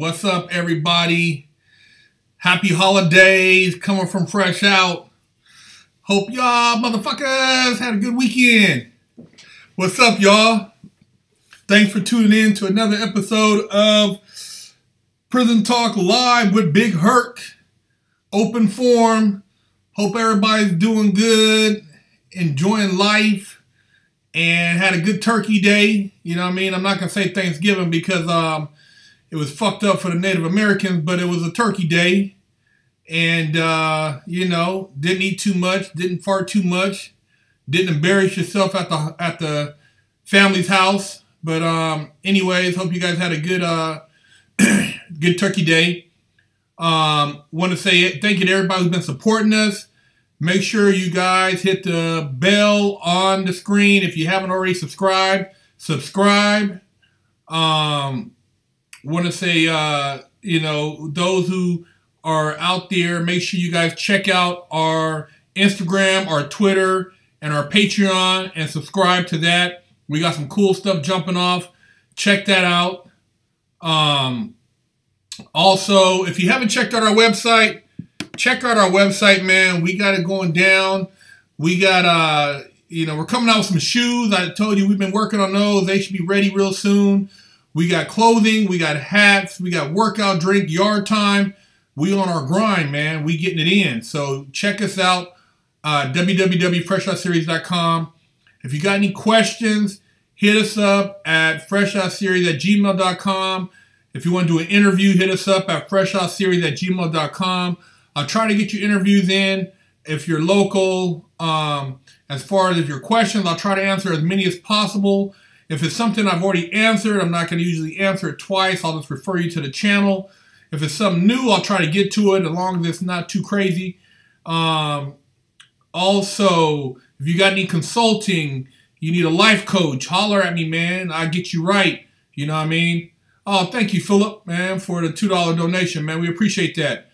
What's up, everybody? Happy holidays coming from Fresh Out. Hope y'all motherfuckers had a good weekend. What's up, y'all? Thanks for tuning in to another episode of Prison Talk Live with Big Herc. Open forum. Hope everybody's doing good, enjoying life, and had a good turkey day. You know what I mean? I'm not going to say Thanksgiving because it was fucked up for the Native Americans, but it was a turkey day. And, you know, didn't eat too much, didn't fart too much, didn't embarrass yourself at the family's house. But anyways, hope you guys had a good good turkey day. Want to say thank you to everybody who's been supporting us. Make sure you guys hit the bell on the screen. If you haven't already subscribed, subscribe. Want to say, you know, those who are out there, make sure you guys check out our Instagram, our Twitter, and our Patreon, and subscribe to that. We got some cool stuff jumping off. Check that out. Also, if you haven't checked out our website, check out our website, man. We got it going down. We got, you know, we're coming out with some shoes. I told you we've been working on those. They should be ready real soon. We got clothing, we got hats, we got workout drink, yard time. We on our grind, man. We getting it in. So check us out, www.FreshOutSeries.com. If you got any questions, hit us up at FreshOutSeries@gmail.com. If you want to do an interview, hit us up at FreshOutSeries@gmail.com. I'll try to get your interviews in. If you're local, as far as your questions, I'll try to answer as many as possible. If it's something I've already answered, I'm not going to usually answer it twice. I'll just refer you to the channel. If it's something new, I'll try to get to it as long as it's not too crazy. Also, if you got any consulting, you need a life coach, holler at me, man. I'll get you right. You know what I mean? Oh, thank you, Philip, man, for the $2 donation, man. We appreciate that.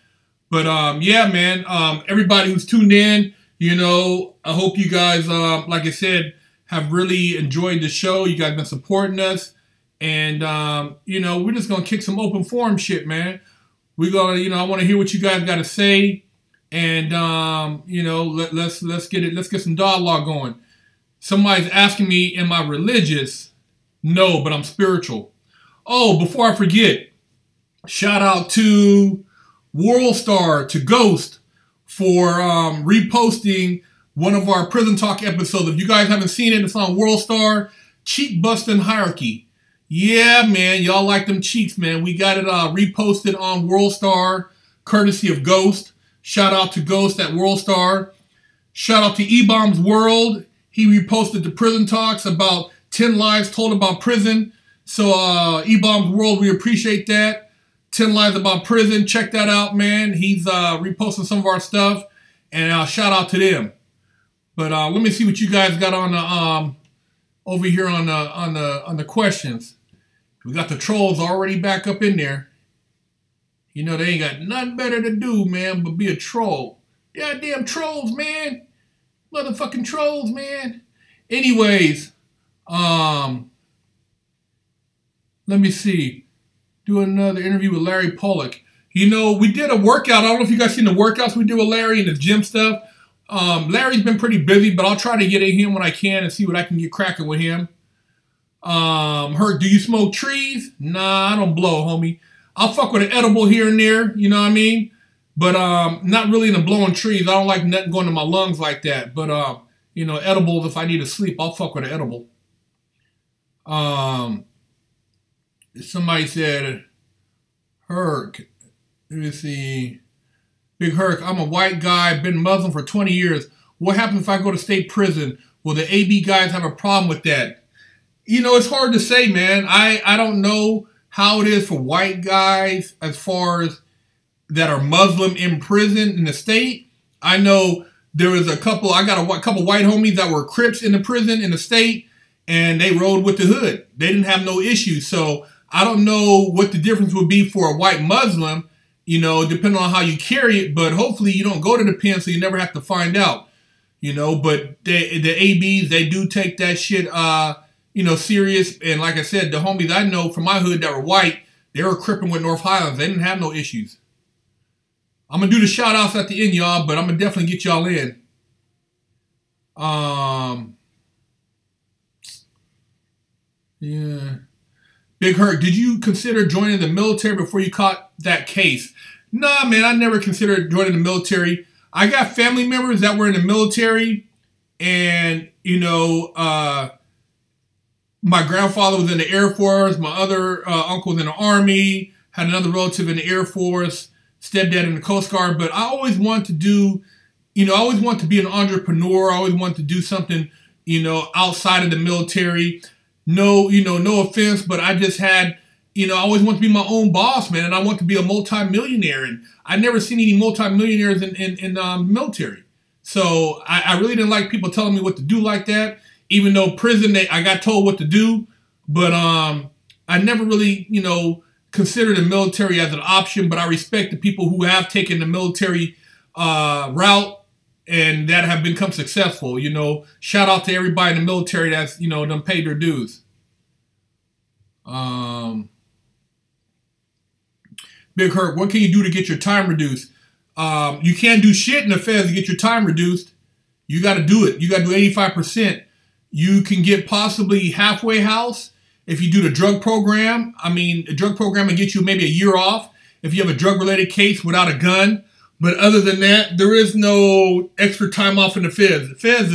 But, yeah, man, everybody who's tuned in, you know, I hope you guys, like I said, have really enjoyed the show. You guys been supporting us. And, you know, we're just going to kick some open forum shit, man. We're going to, you know, I want to hear what you guys got to say. And, you know, let's get some dialogue going. Somebody's asking me, am I religious? No, but I'm spiritual. Oh, before I forget, shout out to WorldStar, to Ghost, for reposting one of our Prison Talk episodes. If you guys haven't seen it, it's on WorldStar. Cheek Busting Hierarchy. Yeah, man. Y'all like them cheeks, man. We got it reposted on WorldStar, courtesy of Ghost. Shout out to Ghost at WorldStar. Shout out to E-Bomb's World. He reposted the Prison Talks about 10 lies told about prison. So, E-Bomb's World, we appreciate that. 10 lies about prison. Check that out, man. He's reposting some of our stuff. And shout out to them. But let me see what you guys got on the over here on the questions. We got the trolls already back up in there. You know they ain't got nothing better to do, man, but be a troll. Goddamn trolls, man. Motherfucking trolls, man. Anyways, let me see. Do another interview with Larry Pollock. You know, we did a workout. I don't know if you guys seen the workouts we did with Larry and the gym stuff. Larry's been pretty busy, but I'll try to get at him when I can and see what I can get cracking with him. Herc, do you smoke trees? Nah, I don't blow, homie. I'll fuck with an edible here and there, you know what I mean? But not really into blowing trees. I don't like nothing going to my lungs like that. But, you know, edibles, if I need to sleep, I'll fuck with an edible. Somebody said, Herc, let me see. Big Herc, I'm a white guy, been Muslim for 20 years. What happens if I go to state prison? Will the AB guys have a problem with that? You know, it's hard to say, man. I don't know how it is for white guys as far as that are Muslim in prison in the state. I know there was a couple, I got a couple white homies that were Crips in the prison in the state, and they rode with the hood. They didn't have no issues. So I don't know what the difference would be for a white Muslim, you know, depending on how you carry it, but hopefully you don't go to the pen so you never have to find out, you know, but the ABs, they do take that shit, you know, serious. And like I said, the homies I know from my hood that were white, They were cripping with North Highlands. They didn't have no issues. I'm going to do the shout outs at the end, y'all, but I'm going to definitely get y'all in. Yeah. Big Herc, did you consider joining the military before you caught that case? Nah, man, I never considered joining the military. I got family members that were in the military, and, you know, my grandfather was in the Air Force. My other uncle was in the Army. Had another relative in the Air Force. Stepdad in the Coast Guard. But I always wanted to do, you know, I always wanted to be an entrepreneur. I always wanted to do something, you know, outside of the military. No, you know, no offense, but I just had, you know, I always wanted to be my own boss, man. And I want to be a multimillionaire. And I never seen any multimillionaires in the military. So I really didn't like people telling me what to do like that. Even though prison, I got told what to do. But I never really, you know, considered the military as an option. But I respect the people who have taken the military route and that have become successful. You know, shout out to everybody in the military that's, you know, done paid their dues. Big Herc, what can you do to get your time reduced? You can't do shit in the feds to get your time reduced. You got to do it. You got to do 85%. You can get possibly halfway house if you do the drug program. I mean, a drug program will get you maybe a year off if you have a drug-related case without a gun. But other than that, there is no extra time off in the feds. The feds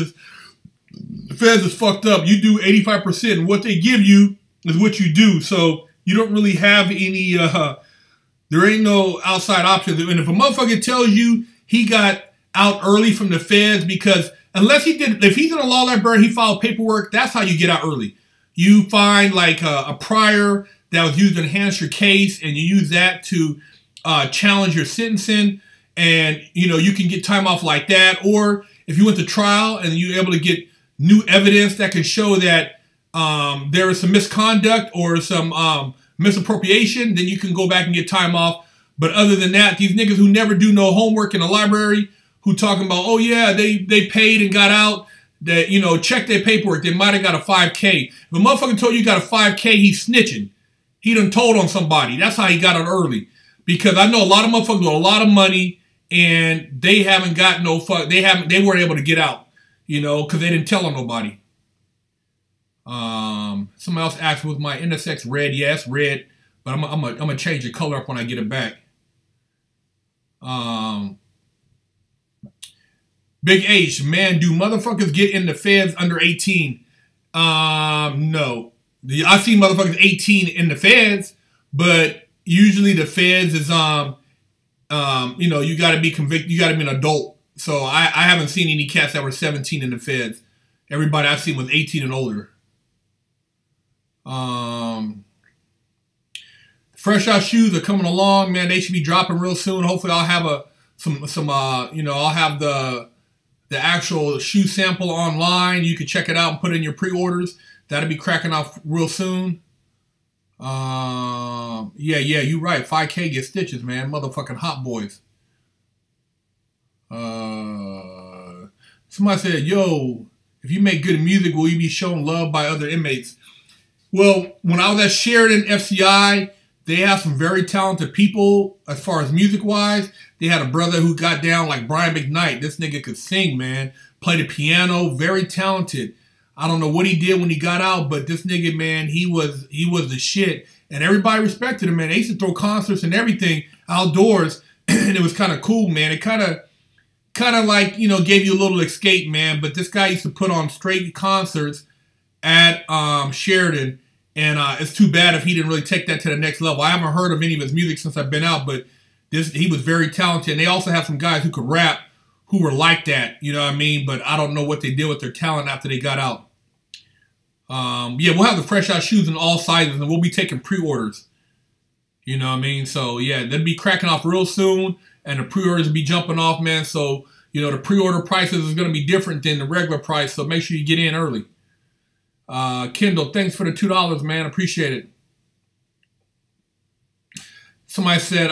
is fucked up. You do 85%, and what they give you is what you do. So you don't really have any, there ain't no outside options. And if a motherfucker tells you he got out early from the feds because unless he did, if he's in a law library, he filed paperwork, that's how you get out early. You find like a prior that was used to enhance your case and you use that to challenge your sentencing. And, you know, you can get time off like that. Or if you went to trial and you're able to get new evidence that can show that there is some misconduct or some misappropriation, then you can go back and get time off. But other than that, these niggas who never do no homework in the library, who talking about, oh yeah, they paid and got out, that, you know, check their paperwork, they might have got a 5K. If a motherfucker told you got a 5K, he's snitching. He done told on somebody. That's how he got out early. Because I know a lot of motherfuckers with a lot of money and they haven't got no fuck. They weren't able to get out, you know, because they didn't tell on nobody. Somebody else asked, was my intersex red? Yes, red. But I'm gonna change the color up when I get it back. Big H, man, do motherfuckers get in the feds under 18? No. I see motherfuckers 18 in the feds, but usually the feds is you know, you got to be convicted. You got to be an adult. So I haven't seen any cats that were 17 in the feds. Everybody I've seen was 18 and older. Fresh Out shoes are coming along, man. They should be dropping real soon. Hopefully, I'll have you know, I'll have the actual shoe sample online. You can check it out and put in your pre-orders. That'll be cracking off real soon. Yeah, you're right. 5K get stitches, man. Motherfucking hot boys. Somebody said, yo, if you make good music, will you be shown love by other inmates? Well, when I was at Sheridan FCI, they have some very talented people as far as music-wise. They had a brother who got down like Brian McKnight. This nigga could sing, man. Played the piano, very talented. I don't know what he did when he got out, but this nigga, man, he was the shit. And everybody respected him, man. They used to throw concerts and everything outdoors, and it was kind of cool, man. It kind of like, you know, gave you a little escape, man. But this guy used to put on straight concerts at Sheridan, and it's too bad if he didn't really take that to the next level. I haven't heard of any of his music since I've been out, but he was very talented. And they also have some guys who could rap who were like that, you know what I mean? But I don't know what they did with their talent after they got out. Yeah, we'll have the Fresh Out shoes in all sizes, and we'll be taking pre-orders. You know what I mean? So, yeah, they'll be cracking off real soon, and the pre-orders will be jumping off, man. So, you know, the pre-order prices is going to be different than the regular price, so make sure you get in early. Kendall, thanks for the $2, man. Appreciate it. Somebody said,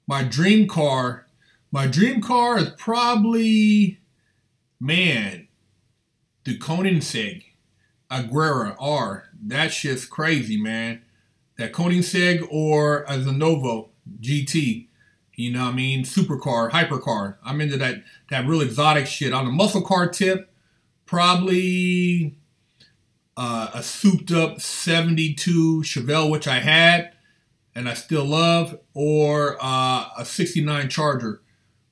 my dream car is probably, man, the Koenigsegg Aguera R. That shit's crazy, man. that Koenigsegg or a Lenovo GT. You know what I mean? Supercar, hypercar. I'm into that real exotic shit. On the muscle car tip, probably a souped up 72 Chevelle, which I had and I still love, or a 69 Charger,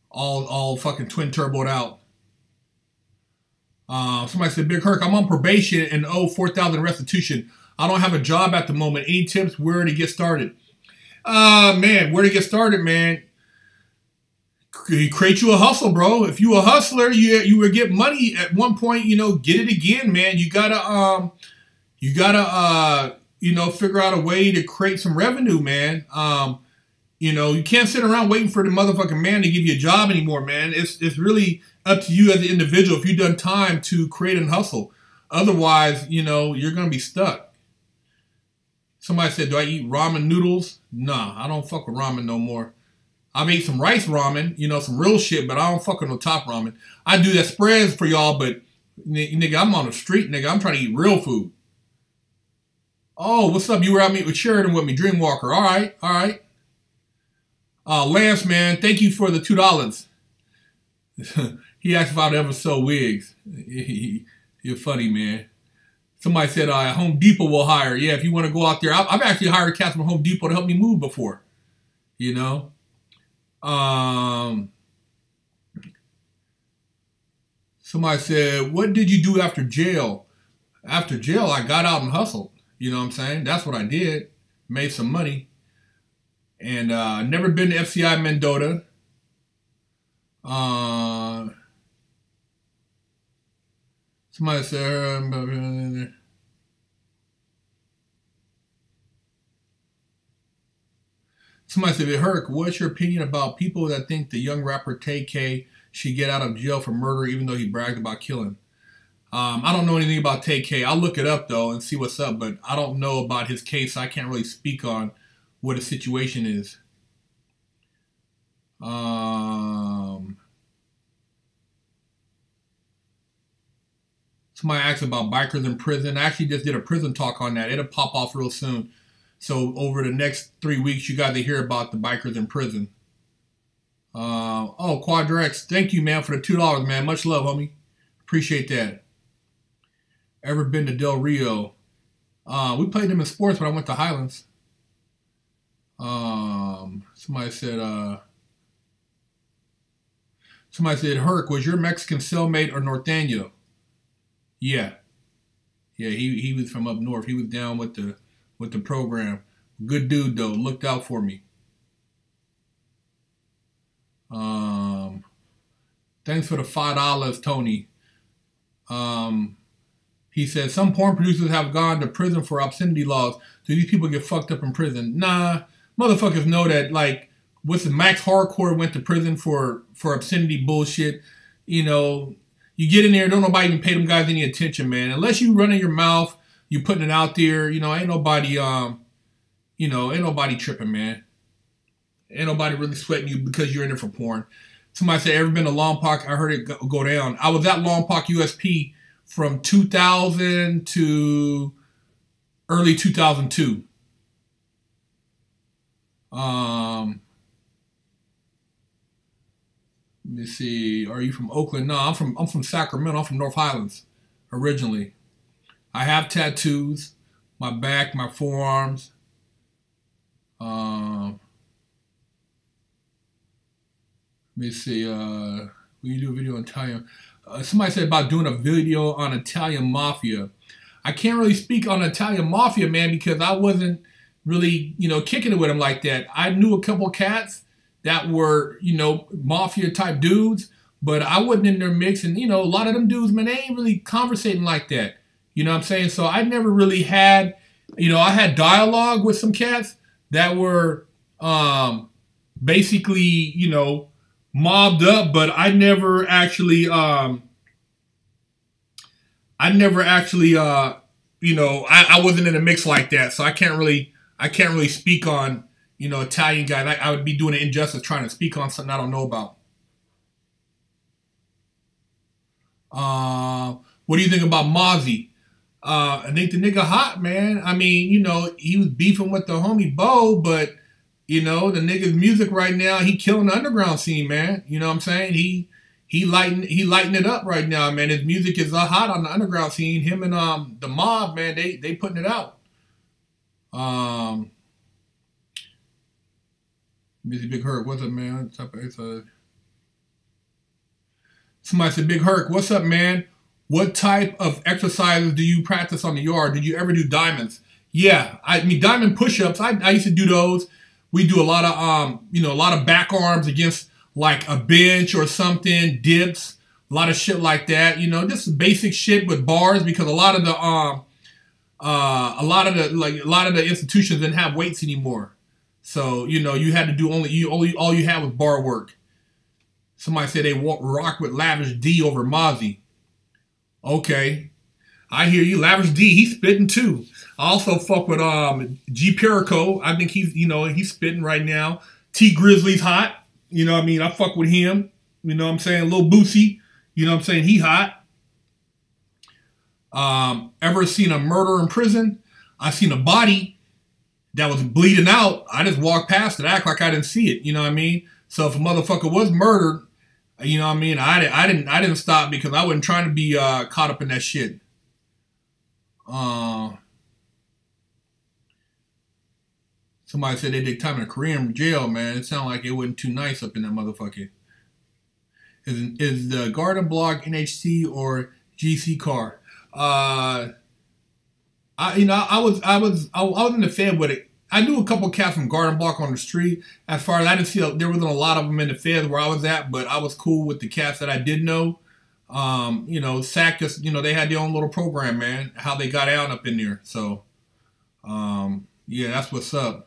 all fucking twin turboed out. Somebody said, Big Herc, I'm on probation and owe $4,000 restitution. I don't have a job at the moment. Any tips where to get started? Man, where to get started, man? You create you a hustle, bro. If you a hustler, you would get money at one point. You know, get it again, man. You gotta you know, figure out a way to create some revenue, man. You know, you can't sit around waiting for the motherfucking man to give you a job anymore, man. It's really up to you as an individual if you've done time to create and hustle. Otherwise, you know, you're gonna be stuck. Somebody said, do I eat ramen noodles? Nah, I don't fuck with ramen no more. I've ate some rice ramen, you know, some real shit, but I don't fuck with no top ramen. I do that spreads for y'all, but nigga, I'm on the street, nigga. I'm trying to eat real food. Oh, what's up? You were out meeting with Sheridan with me, Dreamwalker. All right, all right. Lance, man, thank you for the $2. He asked if I'd ever sell wigs. You're funny, man. Somebody said Home Depot will hire. Yeah, if you want to go out there. I've actually hired a cat from Home Depot to help me move before. You know? Somebody said, what did you do after jail? After jail, I got out and hustled. You know what I'm saying? That's what I did. Made some money. And never been to FCI Mendota. Somebody said, Herc, what's your opinion about people that think the young rapper Tay-K should get out of jail for murder even though he bragged about killing? I don't know anything about Tay-K. I'll look it up, though, and see what's up, but I don't know about his case. I can't really speak on what the situation is. Somebody asked about bikers in prison. I actually just did a prison talk on that. It'll pop off real soon. So over the next 3 weeks, you guys will hear about the bikers in prison. Oh, Quadrex, thank you, man, for the $2, man. Much love, homie. Appreciate that. Ever been to Del Rio? We played them in sports when I went to Highlands. Somebody said, Herc, was your Mexican cellmate or Norteño? Yeah. Yeah, he was from up north. He was down with the program. Good dude, though. Looked out for me. Thanks for the $5, Tony. He said, some porn producers have gone to prison for obscenity laws. Do these people get fucked up in prison? Nah. Motherfuckers know that, like, what's the Max Hardcore went to prison for obscenity bullshit. You know, you get in there, don't nobody even pay them guys any attention, man. Unless you running your mouth, you putting it out there, you know, ain't nobody, ain't nobody tripping, man. Ain't nobody really sweating you because you're in there for porn. Somebody said, ever been to Lompoc? I heard it go down. I was at Lompoc USP from 2000 to early 2002. Let me see. Are you from Oakland? No, I'm from Sacramento. I'm from North Highlands originally. I have tattoos. My back, my forearms. Let me see. Will you do a video on Italian? Somebody said about doing a video on Italian Mafia. I can't really speak on Italian Mafia, man, because I wasn't really, kicking it with them like that. I knew a couple cats that were, Mafia type dudes, but I wasn't in their mix. And, a lot of them dudes, man, they ain't really conversating like that. You know what I'm saying? So I never really had, I had dialogue with some cats that were basically, mobbed up, but I never actually, I wasn't in a mix like that. So I can't really speak on, Italian guys. I would be doing an injustice trying to speak on something I don't know about. What do you think about Mozzie? I think the nigga hot, man. I mean, you know, he was beefing with the homie Bo, but you know, the nigga's music right now, he killing the underground scene, man. You know what I'm saying? He lighting it up right now, man. His music is hot on the underground scene. Him and the mob, man, they putting it out. Busy Big Herc, what's up, man? Somebody said, Big Herc, what's up, man? What type of exercises do you practice on the yard? Did you ever do diamonds? Yeah, I mean diamond push-ups. I used to do those. We do a lot of you know, a lot of back arms against like a bench or something, dips, a lot of shit like that. You know, just basic shit with bars because a lot of the institutions didn't have weights anymore. So, you know, you had to do all you had was bar work. Somebody said they rock with Lavish D over Mozzie. Okay. I hear you. Lavish D, he's spitting too. I also fuck with G Perico. I think he's spitting right now. T Grizzly's hot. You know what I mean? I fuck with him. You know what I'm saying? Lil Boosie. You know what I'm saying? He hot. Ever seen a murder in prison? I seen a body that was bleeding out. I just walked past it, act like I didn't see it. You know what I mean? So if a motherfucker was murdered, you know what I mean? I didn't stop because I wasn't trying to be caught up in that shit. Somebody said they did time in a Korean jail, man. It sounded like it wasn't too nice up in that motherfucker. Is the Garden Block NHC or GC car? I was in the Fed with it. I knew a couple cats from Garden Block on the street. As far as I didn't see, there wasn't a lot of them in the Feds where I was at, but I was cool with the cats that I did know. You know, SAC just, you know, they had their own little program, man, how they got out up in there. So, yeah, that's what's up.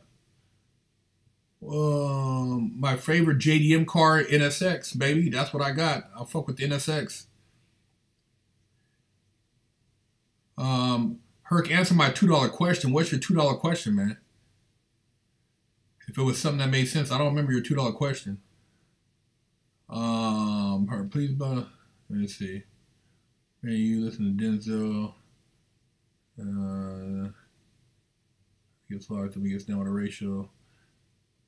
My favorite JDM car, NSX, baby. That's what I got. I'll fuck with the NSX. Herc, answer my $2 question. What's your $2 question, man? If it was something that made sense, I don't remember your $2 question. Herc, please, let me see. Hey, you listen to Denzel. Gets large till we get down with a ratio.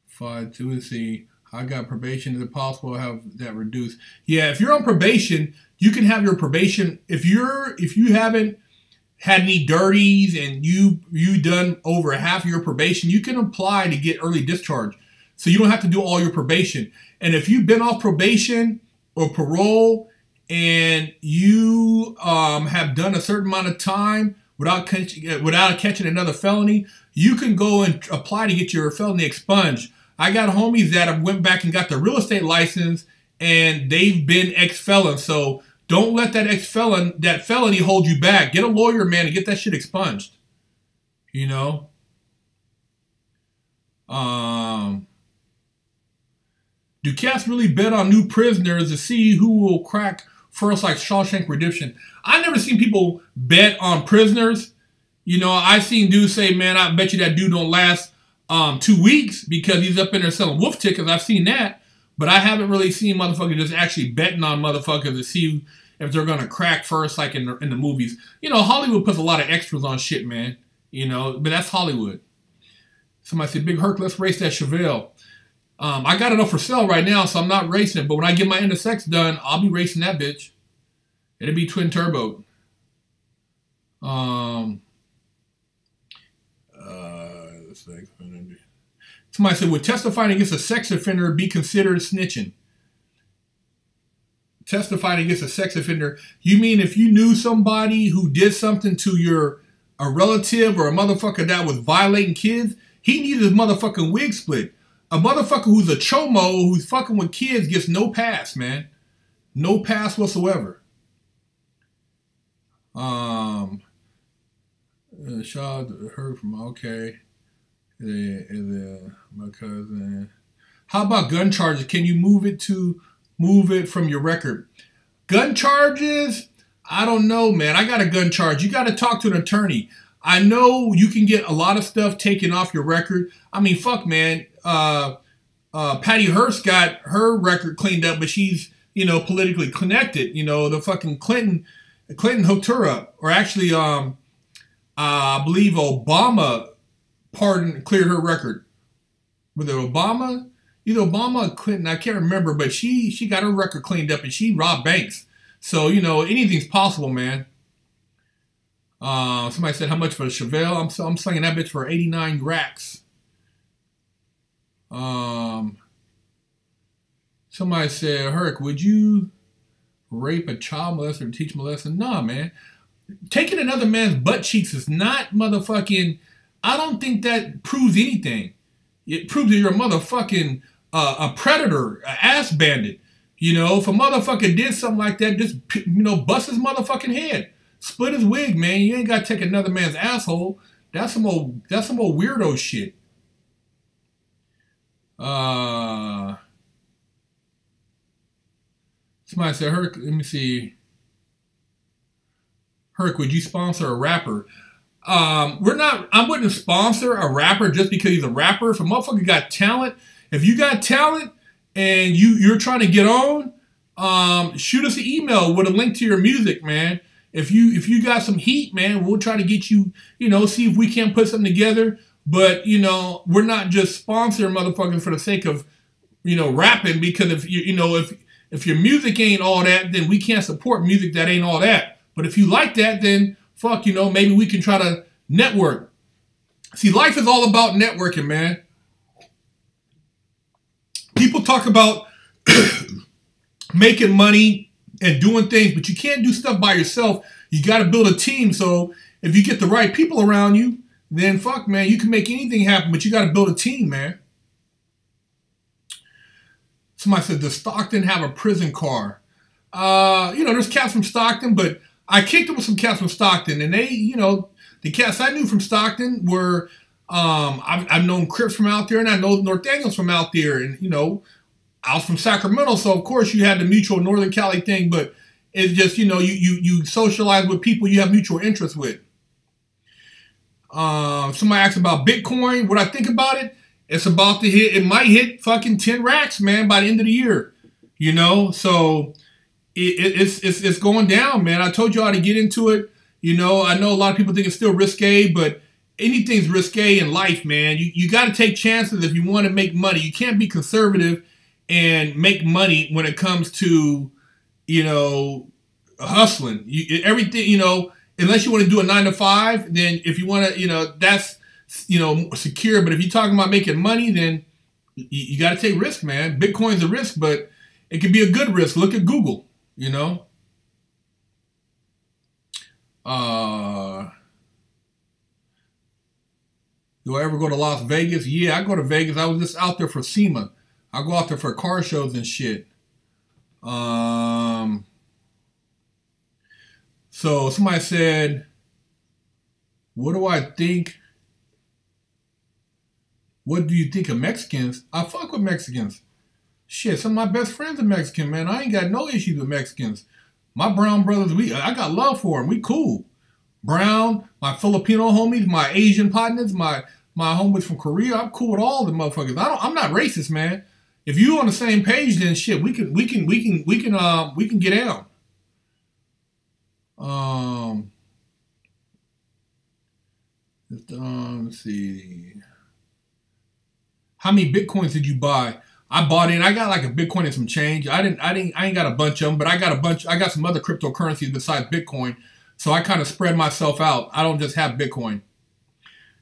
5 to, let's see. I got probation. Is it possible to have that reduced? Yeah, if you're on probation, you can have your probation. If you haven't had any dirties and you done over half of your probation, you can apply to get early discharge. So you don't have to do all your probation. And if you've been off probation or parole and you have done a certain amount of time without catching another felony, you can go and apply to get your felony expunged. I got homies that have went back and got their real estate license and they've been ex-felons. So don't let that felony hold you back. Get a lawyer, man, and get that shit expunged. You know? Do cats really bet on new prisoners to see who will crack first, like Shawshank Redemption? I never seen people bet on prisoners. You know, I seen dudes say, man, I bet you that dude don't last 2 weeks because he's up in there selling wolf tickets. I've seen that. But I haven't really seen motherfuckers just actually betting on motherfuckers to see if they're going to crack first, like in the movies. You know, Hollywood puts a lot of extras on shit, man. You know, but that's Hollywood. Somebody said, Big Herc, let's race that Chevelle. I got it up for sale right now, so I'm not racing it. But when I get my NSX done, I'll be racing that bitch. It'll be twin turbo. Somebody said, would testifying against a sex offender be considered snitching? Testifying against a sex offender, you mean if you knew somebody who did something to a relative or a motherfucker that was violating kids, he needed his motherfucking wig split. A motherfucker who's a chomo who's fucking with kids gets no pass, man. No pass whatsoever. Shout out to Herc from okay. My cousin. How about gun charges? Can you move it from your record? Gun charges? I don't know, man. I got a gun charge. You got to talk to an attorney. I know you can get a lot of stuff taken off your record. I mean, fuck, man. Patty Hearst got her record cleaned up, but she's, you know, politically connected. You know, the fucking Clinton hooked her up. Or actually, I believe Obama cleared her record. Was it Obama? Either Obama or Clinton, I can't remember, but she got her record cleaned up and she robbed banks. So, you know, anything's possible, man. Somebody said, how much for a Chevelle? I'm slinging that bitch for 89 racks. Somebody said, Herc, would you rape a child molester or teach molesting? Nah, man. Taking another man's butt cheeks is not motherfucking, I don't think that proves anything. It proves that you're a motherfucking a predator, an ass bandit. You know, if a motherfucker did something like that, just, you know, bust his motherfucking head. Split his wig, man. You ain't got to take another man's asshole. That's some old weirdo shit. Somebody said, Herc, let me see. Herc, would you sponsor a rapper? I wouldn't sponsor a rapper just because he's a rapper. If a motherfucker got talent, if you got talent and you're trying to get on, shoot us an email with a link to your music, man. If you got some heat, man, we'll try to get you, you know, see if we can't put something together. But, you know, we're not just sponsoring motherfuckers for the sake of, you know, rapping, because if your music ain't all that, then we can't support music that ain't all that. But if you like that, then fuck, you know, maybe we can try to network. See, life is all about networking, man. People talk about making money and doing things, but you can't do stuff by yourself. You got to build a team. So if you get the right people around you, then fuck, man, you can make anything happen, but you got to build a team, man. Somebody said, does Stockton have a prison car? You know, there's cats from Stockton, but I kicked it with some cats from Stockton, and they, you know, the cats I knew from Stockton were, I've known Crips from out there, and I know North Daniels from out there, and, you know, I was from Sacramento, so of course you had the mutual Northern Cali thing, but it's just, you know, you socialize with people you have mutual interests with. Somebody asked about Bitcoin. What I think about it, it's about to hit, it might hit fucking 10 racks, man, by the end of the year. You know, so it's going down, man. I told you how to get into it. You know, I know a lot of people think it's still risque, but anything's risque in life, man. You got to take chances if you want to make money. You can't be conservative and make money when it comes to, you know, hustling. Everything, you know, unless you want to do a 9-to-5, then if you want to, you know, that's, you know, secure. But if you're talking about making money, then you got to take risk, man. Bitcoin's a risk, but it can be a good risk. Look at Google, you know. Do I ever go to Las Vegas? Yeah, I go to Vegas. I was just out there for SEMA. I go out there for car shows and shit. So somebody said, what do I think? What do you think of Mexicans? I fuck with Mexicans. Shit, some of my best friends are Mexican, man. I ain't got no issues with Mexicans. My brown brothers, I got love for them. We cool. Brown, my Filipino homies, my Asian partners, my homies from Korea. I'm cool with all the motherfuckers. I'm not racist, man. If you on the same page, then shit, we can get down. Let's see. How many Bitcoins did you buy? I bought in. I got like a Bitcoin and some change. I ain't got a bunch of them, but I got some other cryptocurrencies besides Bitcoin. So I kind of spread myself out. I don't just have Bitcoin.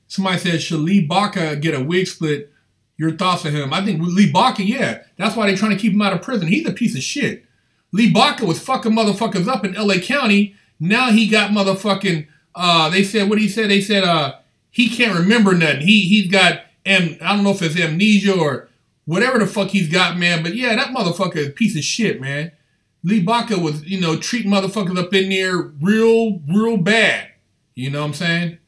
Somebody said, should Lee Baca get a wig split? Your thoughts on him? I think Lee Baca, yeah. That's why they're trying to keep him out of prison. He's a piece of shit. Lee Baca was fucking motherfuckers up in LA County. Now he got motherfucking, they said, what he said? They said, he can't remember nothing. He's got, I don't know if it's amnesia or whatever the fuck he's got, man. But yeah, that motherfucker is a piece of shit, man. Lee Baca was, you know, treating motherfuckers up in there real bad. You know what I'm saying?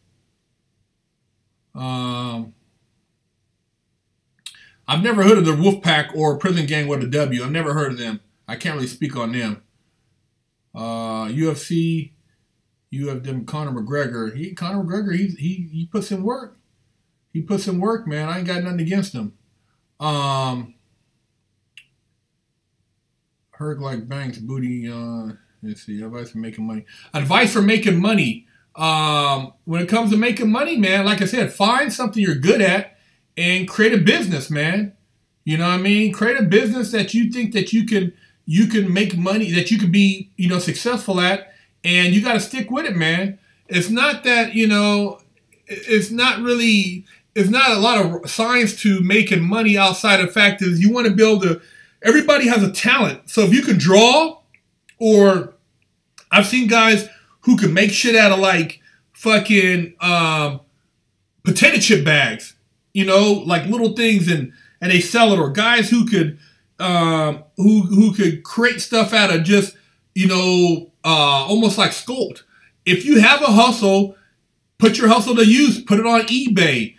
I've never heard of the Wolfpack or Prison Gang with a W. I've never heard of them. I can't really speak on them. UFC, you have them Conor McGregor. Conor McGregor, he puts in work. He puts in work, man. I ain't got nothing against him. Herc like banks, booty. Let's see. Advice for making money. Advice for making money. When it comes to making money, man, like I said, find something you're good at and create a business, man. You know what I mean? Create a business that you think that you can make money, that you could be, successful at, and you got to stick with it, man. It's not that, it's not a lot of science to making money outside of the fact is you want to be able to, everybody has a talent. So if you can draw, or I've seen guys who can make shit out of like fucking potato chip bags, like little things, and they sell it, or guys who could create stuff out of just, almost like sculpt. If you have a hustle, put your hustle to use, put it on eBay,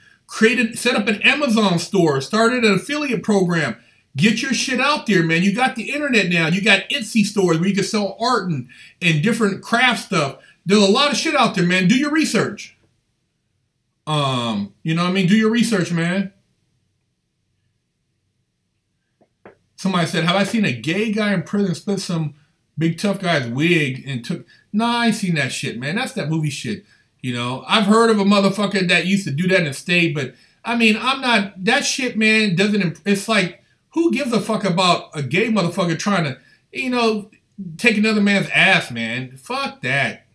set up an Amazon store, started an affiliate program. Get your shit out there, man. You got the internet now. You got Etsy stores where you can sell art and different craft stuff. There's a lot of shit out there, man. Do your research. You know what I mean? Do your research, man. Somebody said, have I seen a gay guy in prison split some big tough guy's wig and took... Nah, I ain't seen that shit, man. That's that movie shit. I've heard of a motherfucker that used to do that and stay, but I mean, I'm not... That shit, man, doesn't... It's like... Who gives a fuck about a gay motherfucker trying to, take another man's ass, man? Fuck that.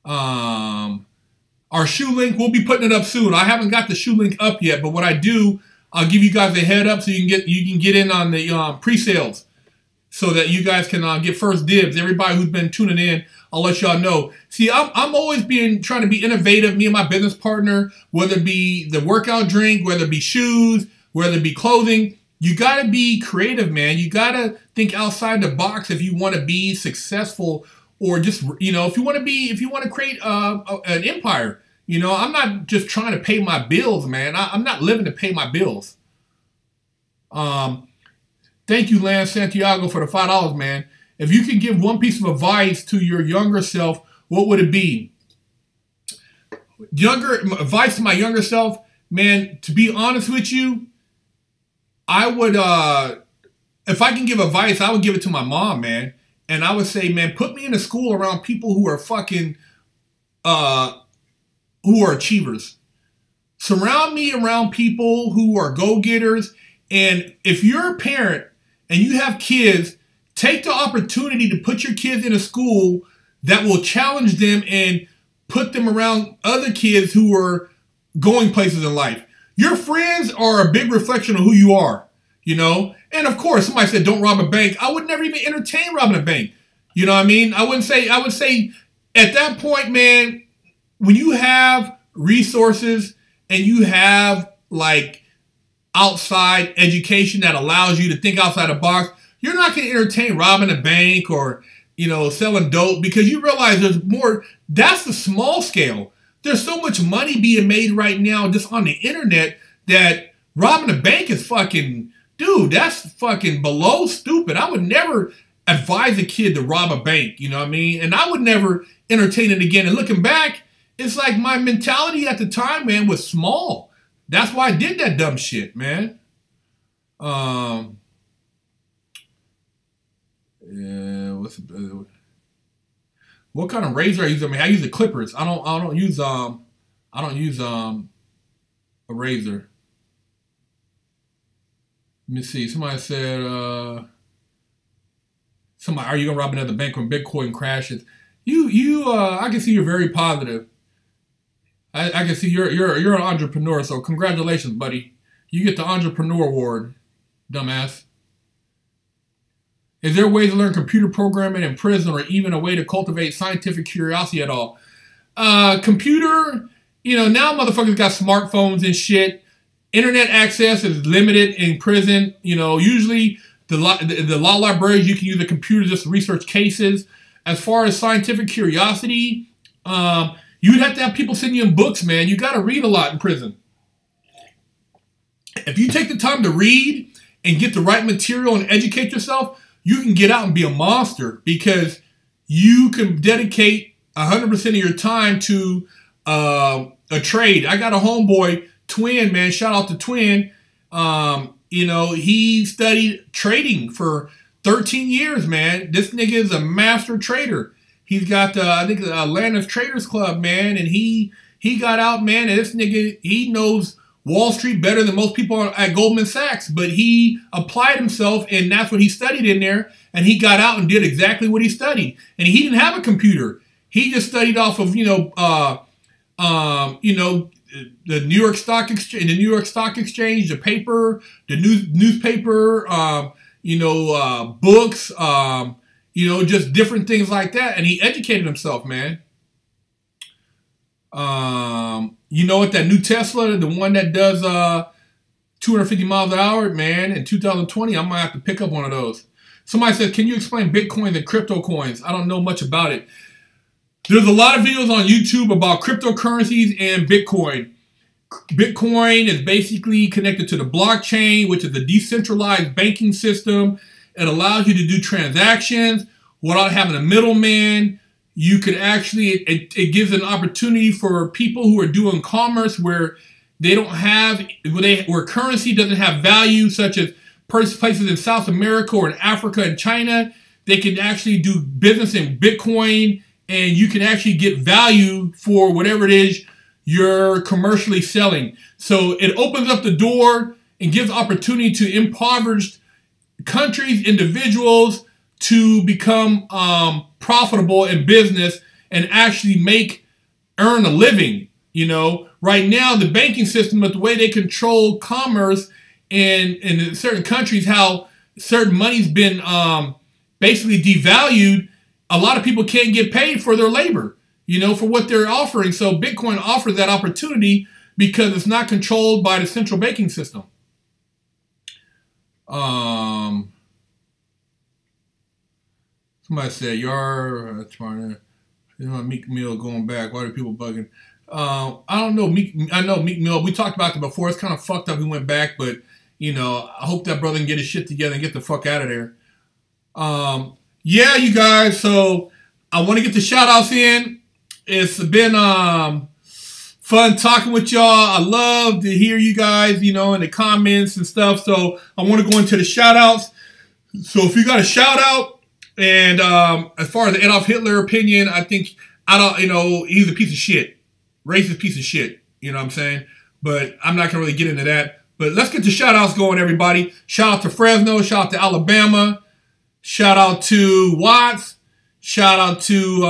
Our shoe link, we'll be putting it up soon. I haven't got the shoe link up yet, but what I do, I'll give you guys a head up so you can get in on the pre-sales, so that you guys can get first dibs. Everybody who's been tuning in, I'll let y'all know. See, I'm always trying to be innovative. Me and my business partner, whether it be the workout drink, whether it be shoes, whether it be clothing. You got to be creative, man. You got to think outside the box if you want to be successful, or just, if you want to create an empire. I'm not just trying to pay my bills, man. I'm not living to pay my bills. Thank you, Lance Santiago, for the $5, man. If you could give one piece of advice to your younger self, what would it be? Advice to my younger self, man, to be honest with you, I would, if I can give advice, I would give it to my mom, man. And I would say, man, put me in a school around people who are fucking, who are achievers. Surround me around people who are go-getters. And if you're a parent and you have kids, take the opportunity to put your kids in a school that will challenge them and put them around other kids who are going places in life. Your friends are a big reflection of who you are, And of course, somebody said, don't rob a bank. I would never even entertain robbing a bank. You know what I mean? I would say at that point, man, when you have resources and you have like outside education that allows you to think outside the box, you're not going to entertain robbing a bank or, selling dope, because you realize there's more. That's the small scale. There's so much money being made right now just on the internet that robbing a bank is fucking, dude, that's fucking below stupid. I would never advise a kid to rob a bank, you know what I mean? And I would never entertain it again. And looking back, it's like my mentality at the time, man, was small. That's why I did that dumb shit, man. Yeah, what kind of razor I use? I mean, I use the clippers. I don't use a razor. Let me see. Somebody said, are you gonna rob another bank when Bitcoin crashes? I can see you're very positive. I can see you're an entrepreneur, so congratulations, buddy. You get the entrepreneur award, dumbass. Is there a way to learn computer programming in prison, or even a way to cultivate scientific curiosity at all? Computer, now motherfuckers got smartphones and shit. Internet access is limited in prison. Usually the law libraries, you can use a computer just to research cases. As far as scientific curiosity, you'd have to have people send you in books, man. You got to read a lot in prison. If you take the time to read and get the right material and educate yourself, you can get out and be a monster, because you can dedicate 100% of your time to a trade. I got a homeboy, Twin, man. Shout out to Twin. He studied trading for 13 years, man. This nigga is a master trader. He's got I think the Atlanta's Traders Club, man, and he got out, man, and this nigga, he knows Wall Street better than most people at Goldman Sachs, but he applied himself, and that's what he studied in there, and he got out and did exactly what he studied. And he didn't have a computer. He just studied off of, the New York Stock Exchange, the paper, the newspaper, books, just different things like that. And he educated himself, man. You know what, that new Tesla, the one that does 250 miles an hour, man, in 2020, I might have to pick up one of those. Somebody said, can you explain Bitcoin and crypto coins? I don't know much about it. There's a lot of videos on YouTube about cryptocurrencies and Bitcoin. Bitcoin is basically connected to the blockchain, which is a decentralized banking system. It allows you to do transactions without having a middleman. You could actually, it gives an opportunity for people who are doing commerce where they don't have, where currency doesn't have value, such as places in South America or in Africa and China. They can actually do business in Bitcoin, and you can actually get value for whatever it is you're commercially selling. So it opens up the door and gives opportunity to impoverished countries, individuals, to become profitable in business and actually earn a living. Right now, the banking system, is the way they control commerce in certain countries, how certain money's been basically devalued. A lot of people can't get paid for their labor, for what they're offering. So Bitcoin offers that opportunity because it's not controlled by the central banking system. Somebody said, "You're smart. Meek Mill going back. Why are people bugging?" I don't know. I know Meek Mill. We talked about it before. It's kind of fucked up. He went back, but I hope that brother can get his shit together and get the fuck out of there. Yeah, you guys. So I want to get the shout outs in. It's been fun talking with y'all. I love to hear you guys, in the comments and stuff. So I want to go into the shout outs. So if you got a shout out, and as far as the Adolf Hitler opinion, I think, he's a piece of shit. Racist piece of shit. You know what I'm saying? But I'm not going to really get into that. But let's get the shout outs going, everybody. Shout out to Fresno. Shout out to Alabama. Shout out to Watts. Shout out to,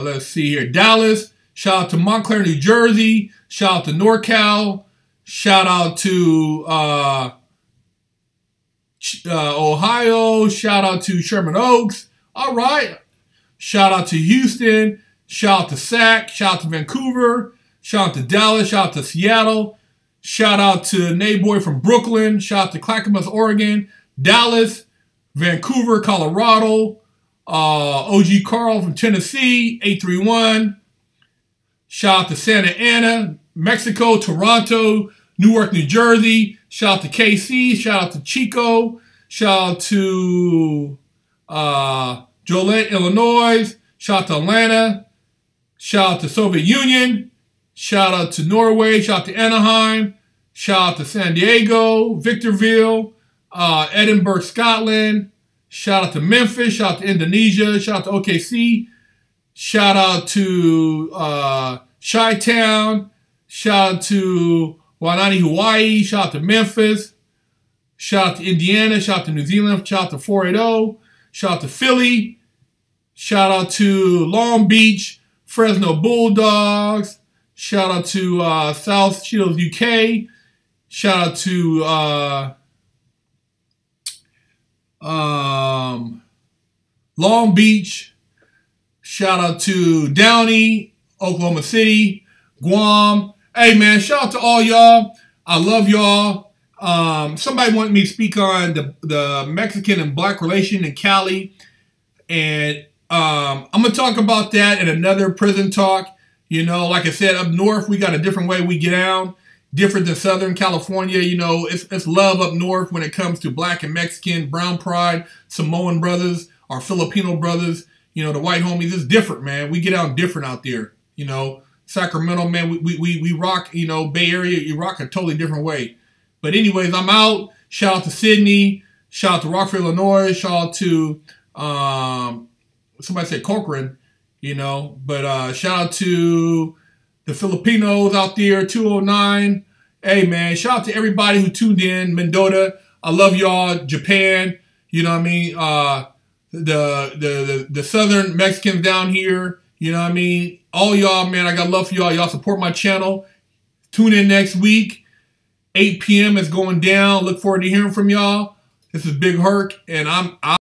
let's see here, Dallas. Shout out to Montclair, New Jersey. Shout out to NorCal. Shout out to Ohio. Shout out to Sherman Oaks. All right. Shout out to Houston. Shout out to Sac. Shout out to Vancouver. Shout out to Dallas. Shout out to Seattle. Shout out to Nayboy from Brooklyn. Shout out to Clackamas, Oregon. Dallas. Vancouver, Colorado. OG Carl from Tennessee. 831. Shout out to Santa Ana, Mexico. Toronto. Newark, New Jersey. Shout out to KC. Shout out to Chico. Shout out to Joliet, Illinois. Shout out to Atlanta. Shout out to Soviet Union. Shout out to Norway. Shout out to Anaheim. Shout out to San Diego, Victorville, Edinburgh, Scotland. Shout out to Memphis. Shout out to Indonesia. Shout out to OKC. Shout out to Chi-Town. Shout out to Wainani, Hawaii. Shout out to Memphis. Shout out to Indiana. Shout out to New Zealand. Shout out to 480. Shout out to Philly. Shout out to Long Beach, Fresno Bulldogs. Shout out to South Shields, UK. Shout out to Long Beach. Shout out to Downey, Oklahoma City, Guam. Hey, man, shout out to all y'all. I love y'all. Somebody wanted me to speak on the Mexican and black relation in Cali. And I'm going to talk about that in another prison talk. Like I said, up north, we got a different way we get down. Different than Southern California. It's love up north when it comes to black and Mexican, brown pride, Samoan brothers, our Filipino brothers. The white homies. It's different, man. We get out different out there. Sacramento, man, we rock, Bay Area, you rock a totally different way. But anyways, I'm out. Shout out to Sydney. Shout out to Rockford, Illinois. Shout out to somebody said Corcoran, you know. But shout out to the Filipinos out there, 209. Hey, man, shout out to everybody who tuned in. Mendota, I love y'all. Japan, you know what I mean? The Southern Mexicans down here, you know what I mean? All y'all, man, I got love for y'all. Y'all support my channel. Tune in next week. 8 p.m. is going down. Look forward to hearing from y'all. This is Big Herc, and I'm out.